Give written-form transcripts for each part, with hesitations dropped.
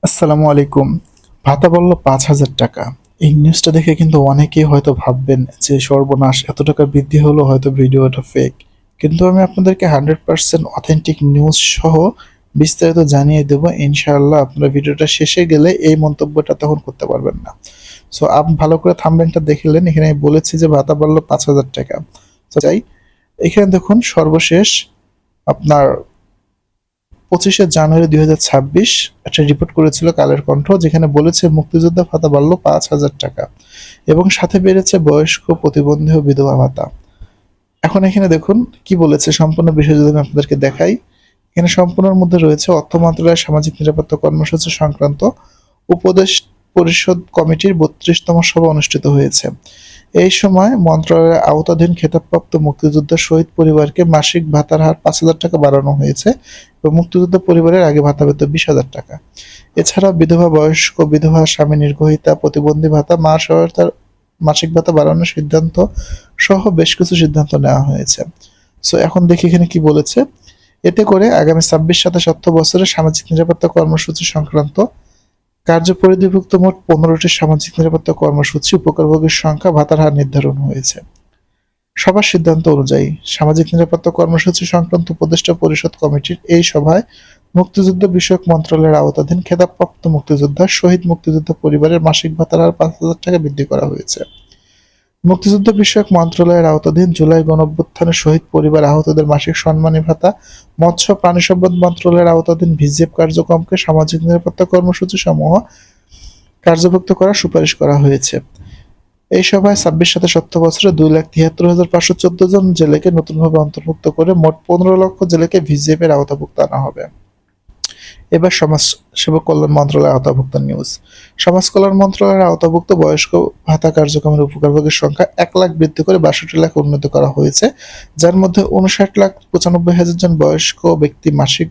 আসসালামু আলাইকুম। ভাতা বলল ৫,০০০ টাকা। এই নিউজটা দেখে কিন্তু অনেকেই হয়তো ভাববেন যে সর্বনাশ, এত টাকা বৃদ্ধি হলো, হয়তো ভিডিওটা ফেক। কিন্তু আমি আপনাদেরকে 100% অথেন্টিক নিউজ সহ বিস্তারিত জানিয়ে দেব। ইনশাআল্লাহ আপনারা ভিডিওটা শেষে গেলে এই মন্তব্যটা তখন করতে পারবেন না। সো আপনি ভালো করে থাম্বনেলটা দেখলেন, এখানে আমি বলেছি যে ভাতা বাড়ল ৫,০০০ টাকা। তো যাই, এখানে দেখুন সর্বশেষ আপনার 25শে জানুয়ারি 2026 একটা রিপোর্ট করেছিল কালের কণ্ঠ, যেখানে বলেছে মুক্তিযোদ্ধা ভাতা বাড়ল ৫,০০০ টাকা এবং সাথে বেড়েছে বয়স্ক, প্রতিবন্ধী ও বিধবা ভাতা। এখন এখানে দেখুন কি বলেছে, সম্পূর্ণ বিষয় যদি আমি আপনাদেরকে দেখাই। এখানে সম্পূর্ণের মধ্যে রয়েছে অর্থ মন্ত্রণালয়ের সামাজিক নিরাপত্তা কর্মসূচি সংক্রান্ত উপদেশ পরিষদ কমিটির ৩২তম সভা অনুষ্ঠিত হয়েছে। এই সময় মন্ত্রণালয়ের আওতাধীন খেতাবপ্রাপ্ত মুক্তিযোদ্ধা শহীদ পরিবারকে মাসিক ভাতার হার ৫,০০০ টাকা বাড়ানো হয়েছে এবং মুক্তিযোদ্ধা পরিবারের আগে ভাতা পেত ২০,০০০ টাকা। এছাড়া বিধবা, বয়স্ক বিধবা, স্বামী নির্গোহিতা, প্রতিবন্ধী ভাতা, মা সহায়তার মাসিক ভাতা বাড়ানোর সিদ্ধান্ত সহ বেশ কিছু সিদ্ধান্ত নেওয়া হয়েছে। সো এখন দেখি এখানে কি বলেছে। এতে করে আগামী ২৬-২৭ অর্থবছরে সামাজিক নিরাপত্তা কর্মসূচি সংক্রান্ত কার্যপরিধিভুক্ত মোট ১৫টি সামাজিক নিরাপত্তা কর্মসূচি, উপকারভোগীর সংখ্যা, ভাতার হার নির্ধারণ হয়েছে। সভার সিদ্ধান্ত অনুযায়ী সামাজিক নিরাপত্তা কর্মসূচি সংক্রান্ত উপদেষ্টা পরিষদ কমিটির এই সভায় মুক্তিযুদ্ধ বিষয়ক মন্ত্রণালয়ের আওতাধীন খেতাবপ্রাপ্ত মুক্তিযোদ্ধা শহীদ মুক্তিযোদ্ধা পরিবারের মাসিক ভাতার হার ৫,০০০ টাকা বৃদ্ধি করা হয়েছে। মুক্তিযুদ্ধ বিষয়ক মন্ত্রণালয়ের আওতাধীন জুলাই গণঅভ্যুত্থানে শহীদ পরিবার আহতদের মাসিক সম্মানী ভাতা, মৎস্য প্রাণী সম্পদ মন্ত্রণালয়ের আওতাধীন ভিজিএফ কার্যক্রমকে সামাজিক নিরাপত্তা কর্মসূচি সমূহ কার্যভুক্ত করার সুপারিশ করা হয়েছে। এই সভায় ২৬-২৭ অর্থবছরে ২,৭৩,৫১৪ জন জেলেকে নতুনভাবে অন্তর্ভুক্ত করে মোট ১৫ লক্ষ জেলেকে ভিজিএফ এর আওতাভুক্ত আনা হবে। এবার সমাজ সেবা কল্যাণ মন্ত্রণালয়ের আওতাভুক্ত নিউজ। সমাজ কল্যাণ মন্ত্রণালয়ের আওতাভুক্ত বয়স্ক ভাতা কার্যক্রমের উপকারভোগীর সংখ্যা ১,০০,০০০ বৃদ্ধি করে ৬২ লাখ উন্নীত করা হয়েছে, যার মধ্যে ৫৯,৯৫,০০০ জন বয়স্ক ব্যক্তি মাসিক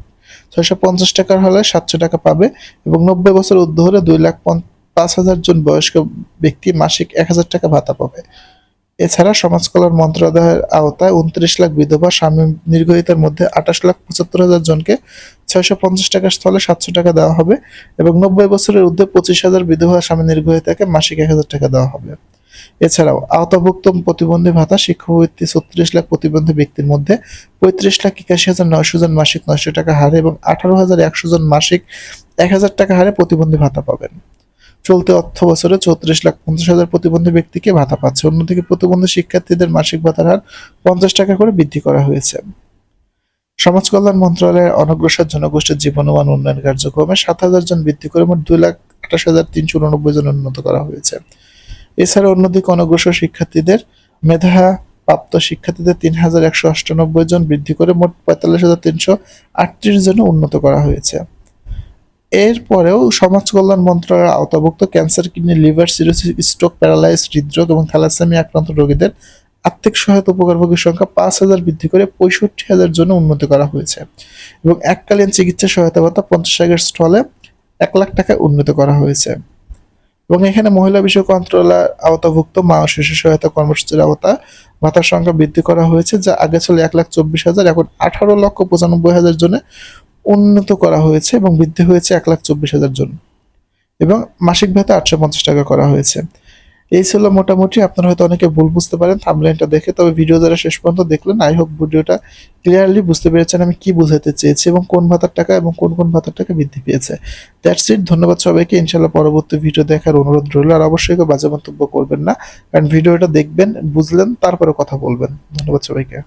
৬৫০ টাকার হলে ৭০০ টাকা পাবে এবং ৯০ বছর ঊর্ধ্ব হলে ২,০৫,০০০ জন বয়স্ক ব্যক্তি মাসিক ১,০০০ টাকা ভাতা পাবে। এছাড়া সমাজ কল্যাণ মন্ত্রণালয়ের আওতায় ২৯ লাখ বিধবা, স্বামী নির্গোহিতার মধ্যে ২৮,৭৫,০০০ জনকে ৬৫০ টাকার স্থলে ৭০০ টাকা দেওয়া হবে এবং ৯০ বছরের ঊর্ধ্বে ২৫,০০০ বিধবা, স্বামী নির্গোহিতাকে মাসিক ১,০০০ টাকা দেওয়া হবে। এছাড়াও আওতাভুক্ত প্রতিবন্ধী ভাতা, শিক্ষাবৃত্তি ৩৬ লাখ প্রতিবন্ধী ব্যক্তির মধ্যে ৩৫,৮১,৯০০ জন মাসিক ৯০০ টাকা হারে এবং ১৮,১০০ জন মাসিক ১,০০০ টাকা হারে প্রতিবন্ধী ভাতা পাবেন। চলতি অর্থবছরে ৩৪,৫০,০০০ প্রতিবন্ধী ব্যক্তিকে ভাতা পাচ্ছে। অন্যদিকে প্রতিবন্ধী শিক্ষার্থীদের মাসিক ভাতার হার ৫০ টাকা করে বৃদ্ধি করা হয়েছে। সমাজ কল্যাণ মন্ত্রণালয়ের অনগ্রসর জনগোষ্ঠীর জীবনমান উন্নয়ন কার্যক্রমে ৭,০০০ জন বৃদ্ধি করে মোট ২,২৮,৩৮৯ জন উন্নত করা হয়েছে। এছাড়া অন্যদিকে অনগ্রসর শিক্ষার্থীদের মেধা প্রাপ্ত শিক্ষার্থীদের ৩,১৯৮ জন বৃদ্ধি করে মোট ৪৫,৩৩৮ জনে উন্নত করা হয়েছে। এরপরেও সমাজ কল্যাণ মন্ত্রণালয়ের আওতাভুক্ত cancer, kidney, liver cirrhosis, stroke, paralyse, হৃদরোগ এবং থ্যালাসেমিয়া আক্রান্ত রোগীদের আর্থিক সহায়তা উপকারভোগীর সংখ্যা ৫,০০০ বৃদ্ধি করে ৬৫,০০০ জনে উন্নত করা হয়েছে এবং এককালীন চিকিৎসা সহায়তা ভাতা ৫০ টাকার স্থলে ১,০০,০০০ টাকায় উন্নীত করা হয়েছে। এবং এখানে মহিলা বিষয়ক মন্ত্রণালয়ের আওতাভুক্ত মা ও শিশু সহায়তা কর্মসূচির আওতা ভাতার সংখ্যা বৃদ্ধি করা হয়েছে, যা আগে ছিল ১,২৪,০০০, এখন ১৮,৯৫,০০০ জনে উন্নত করা হয়েছে এবং বৃদ্ধি হয়েছে ১,২৪,০০০ জন এবং মাসিক ভাতা ৮৫০ টাকা করা হয়েছে। এই ছিল মোটামুটি। আপনারা হয়তো অনেকে ভুল বুঝতে পারেন থাম্বনেলটা দেখে, তবে ভিডিও যারা শেষ পর্যন্ত দেখলেন, আই হোপ ভিডিওটা ক্লিয়ারলি বুঝতে পেরেছেন আমি কি বোঝাতে চেয়েছি এবং কোন ভাতার টাকা এবং কোন ভাতার টাকা বৃদ্ধি পেয়েছে। That's it. ধন্যবাদ সবাইকে। ইনশাল্লাহ পরবর্তী ভিডিও দেখার অনুরোধ রইল। আর অবশ্যই কেউ বাজে মন্তব্য করবেন না, কারণ ভিডিওটা দেখবেন, বুঝলেন, তারপরে কথা বলবেন। ধন্যবাদ সবাইকে।